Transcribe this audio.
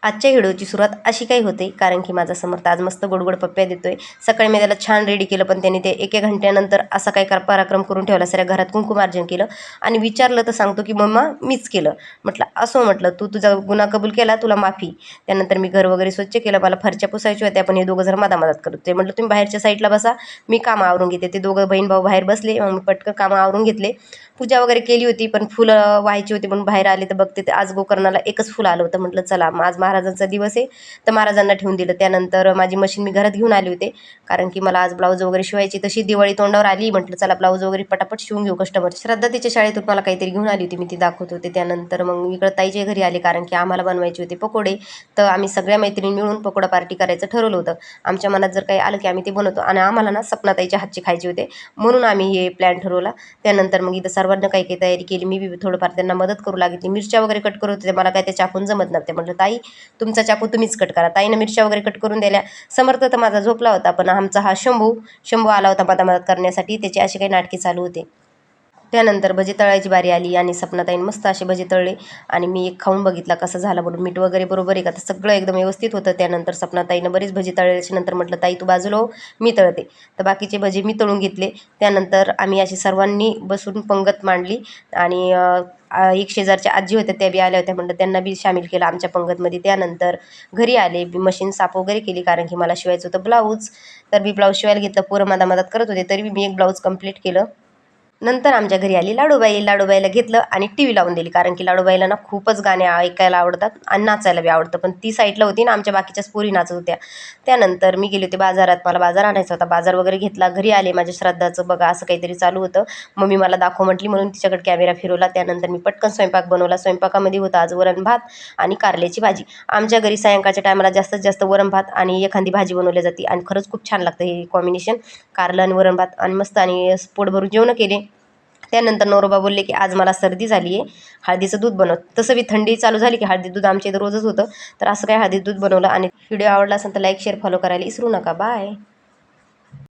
आजच्या व्हिडिओची सुरुवात अशी काही होते, कारण की माझा समर्थ आज मस्त गोड पप्प्या देतोय. सकाळी मी त्याला छान रेडी केलं, पण त्याने ते 1 घंट्यानंतर असा काही पराक्रम करून ठेवला. साऱ्या घरात कुंकुमार्जन केलं आणि विचारलं तर सांगतो की मम्मा मीच केलं. म्हटलं असो, म्हटलं तू तुझा गुन्हा कबूल केला, तुला माफी. त्यानंतर मी घर वगैरे स्वच्छ केलं, मला फरच्या पुसायच्या होत्या, पण हे दोघं जर मधात करत होते. म्हटलं तुम्ही बाहेरच्या साईडला बसा, मी कामं आवरून घेते. ते दोघं बहीण भाऊ बाहेर बसले, मग मी पटकन कामं आवरून घेतले. पूजा वगैरे केली होती, पण फुलं व्हायची होती म्हणून बाहेर आले तर बघते ते आज गोकर्णाला एकच फुल आलं होतं. म्हटलं चला आज महाराजांचा दिवस आहे तर महाराजांना ठेवून दिलं. त्यानंतर माझी मशीन मी घरात घेऊन आली होते, कारण की मला आज ब्लाऊज वगैरे शिवायची. तशी दिवाळी तोंडावर आली, म्हटलं चला ब्लाऊज वगैरे पटापट शिवून घेऊ. कस्टमर श्रद्धा तिच्या शाळेतून मला काहीतरी घेऊन आली होती, मी ती दाखवत होते. त्यानंतर मग इकडं ताईच्या घरी आले, कारण की आम्हाला बनवायचे होते पकोडे. तर आम्ही सगळ्या मैत्रिणी मिळून पकोडा पार्टी करायचं ठरवलं होतं. आमच्या मनात जर काही आलं की आम्ही ते बनवतो, आणि आम्हाला ना सपनाताईच्या हातचे खायचे होते, म्हणून आम्ही हे प्लॅन ठरवला. त्यानंतर मग इथं सर्वांना काही काही तयारी केली. मी बी थोडंफार त्यांना मदत करू लागली. मिरच्या वगैरे कट करत होते, मला काय त्या चाकून जमत नव्हते. म्हटलं ताई तुमचा चाकू तुम्हीच कट करा. ताईनं मिरच्या वगैरे कट करून दिल्या. समर्थ तर माझा झोपला होता, पण आमचा हा शंभू आला होता मदत करण्यासाठी. त्याची अशी काही नाटके चालू होते. त्यानंतर भजी तळायची बारी आली, आणि सपनाताईने मस्त असे भजी तळले, आणि मी एक खाऊन बघितला कसं झालं म्हणून. मीठ वगैरे बरोबर आहे का, तर सगळं एकदम व्यवस्थित होतं. त्यानंतर सपनाताईनं बरीच भजी तळल्याच्या नंतर म्हटलं ताई तू बाजूला हो, मी तळते. तर बाकीचे भजी मी तळून घेतले. त्यानंतर आम्ही अशी सर्वांनी बसून पंगत मांडली, आणि एक शेजारच्या आजी होत्या त्या बी आल्या होत्या. म्हटलं त्यांना बी सामील केलं आमच्या पंगतमध्ये. त्यानंतर घरी आले, मशीन साफ वगैरे केली, कारण की मला शिवायचं होतं ब्लाऊज. तर मी ब्लाऊज शिवायला घेतलं. पोरं मदत करत होते, तरी मी एक ब्लाऊज कंप्लीट केलं. नंतर आमच्या घरी आली लाडूबाईला घेतलं आणि टी व्ही लावून दिली, कारण की लाडूबाईला ना खूपच गाणे ऐकायला आवडतात आणि नाचायला बी आवडतं. पण ती साईडला होती ना, आमच्या बाकीच्या पोरी नाचत होत्या. त्यानंतर मी गेले होते बाजारात, मला बाजार आणायचा होता. बाजार वगैरे घेतला. घरी आले, माझ्या श्राद्धाचं बघा असं काहीतरी चालू होतं. मम्मी मला दाखव म्हटली, म्हणून तिच्याकडे कॅमेरा फिरवला. त्यानंतर मी पटकन स्वयंपाक बनवला. स्वयंपाकामध्ये होता आज वरण भात आणि कारल्याची भाजी. आमच्या घरी सायंकाळच्या टायमाला जास्तीत जास्त वरण भात आणि एखादी भाजी बनवली जाते, आणि खरंच खूप छान लागतं हे कॉम्बिनेशन, कारलं आणि वरण भात. आणि मस्त आणि पोट भरून जेवण केले. त्यानंतर नवरोबा बोलले की आज मला सर्दी झाली आहे, हळदीचं दूध बनव. तसं बी थंडी चालू झाली की हळदी दूध आमच्या इथं रोजच होतं, तर असं काय हळदी दूध बनवलं. आणि व्हिडिओ आवडला असेल तर लाईक शेअर फॉलो करायला विसरू नका. बाय.